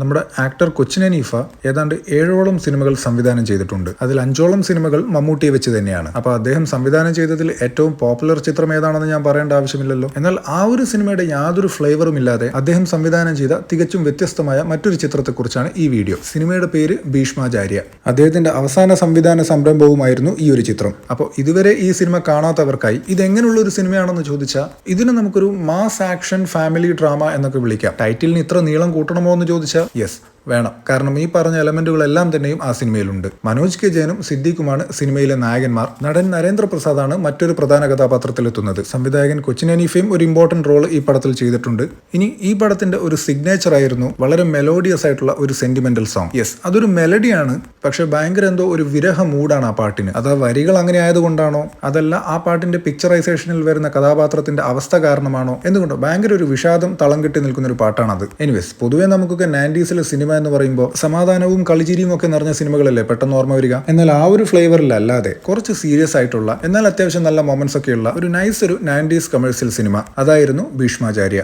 നമ്മുടെ ആക്ടർ കൊച്ചിൻ ഹനീഫ ഏതാണ്ട് 7ഓളം സിനിമകൾ സംവിധാനം ചെയ്തിട്ടുണ്ട്. അതിൽ 5ഓളം സിനിമകൾ മമ്മൂട്ടിയെ വെച്ച് തന്നെയാണ്. അപ്പോൾ അദ്ദേഹം സംവിധാനം ചെയ്തതിൽ ഏറ്റവും പോപ്പുലർ ചിത്രം ഏതാണെന്ന് ഞാൻ പറയേണ്ട ആവശ്യമില്ലല്ലോ. എന്നാൽ ആ ഒരു സിനിമയുടെ യാതൊരു ഫ്ലേവറും ഇല്ലാതെ അദ്ദേഹം സംവിധാനം ചെയ്ത തികച്ചും വ്യത്യസ്തമായ മറ്റൊരു ചിത്രത്തെക്കുറിച്ചാണ് ഈ വീഡിയോ. സിനിമയുടെ പേര് ഭീഷ്മാചാര്യ. അദ്ദേഹത്തിന്റെ അവസാന സംവിധാന സംരംഭവുമായിരുന്നു ഈ ഒരു ചിത്രം. അപ്പോൾ ഇതുവരെ ഈ സിനിമ കാണാത്തവർക്കായി ഇതെങ്ങനെയുള്ള ഒരു സിനിമയാണെന്ന് ചോദിച്ചാൽ ഇതിന് നമുക്കൊരു മാസ് ആക്ഷൻ ഫാമിലി ഡ്രാമ എന്നൊക്കെ വിളിക്കാം. ടൈറ്റിലിന് ഇത്ര നീളം കൂട്ടണമോ എന്ന് ചോദിച്ചാൽ യെസ്, വേണം. കാരണം ഈ പറഞ്ഞ എലമെന്റുകളെല്ലാം തന്നെയും ആ സിനിമയിലുണ്ട്. മനോജ് കെ ജയനും സിദ്ദീഖുമാണ് സിനിമയിലെ നായകന്മാർ. നടൻ നരേന്ദ്രപ്രസാദാണ് മറ്റൊരു പ്രധാന കഥാപാത്രത്തിലെത്തുന്നത്. സംവിധായകൻ കൊച്ചിൻ ഹനീഫയും ഒരു ഇമ്പോർട്ടന്റ് റോൾ ഈ പടത്തിൽ ചെയ്തിട്ടുണ്ട്. ഇനി ഈ പടത്തിന്റെ ഒരു സിഗ്നേച്ചർ ആയിരുന്നു വളരെ മെലോഡിയസ് ആയിട്ടുള്ള ഒരു സെന്റിമെന്റൽ സോങ്. യെസ്, അതൊരു മെലഡിയാണ്, പക്ഷെ ഭയങ്കര എന്തോ ഒരു വിരഹ മൂഡാണ് ആ പാട്ടിന്. അത് ആ വരികൾ അങ്ങനെ ആയതുകൊണ്ടാണോ, അതല്ല ആ പാട്ടിന്റെ പിക്ചറൈസേഷനിൽ വരുന്ന കഥാപാത്രത്തിന്റെ അവസ്ഥ കാരണമാണോ, എന്തുകൊണ്ടോ ഭയങ്കര ഒരു വിഷാദം തളം കെട്ടി നിൽക്കുന്ന ഒരു പാട്ടാണത്. എനിവേസ്, പൊതുവെ നമുക്കൊക്കെ 90s സിനിമ എന്ന് പറയുമ്പോൾ സമാധാനവും കളിചിരിയും ഒക്കെ നിറഞ്ഞ സിനിമകളല്ലേ പെട്ടെന്ന് ഓർമ്മ വരിക. എന്നാൽ ആ ഒരു ഫ്ലേവറിലല്ലാതെ കുറച്ച് സീരിയസ് ആയിട്ടുള്ള എന്നാൽ അത്യാവശ്യം നല്ല മൊമെന്റ്സ് ഒക്കെയുള്ള ഒരു നൈസ് ഒരു 90s കമേഴ്സ്യൽ സിനിമ അതായിരുന്നു ഭീഷ്മാചാര്യ.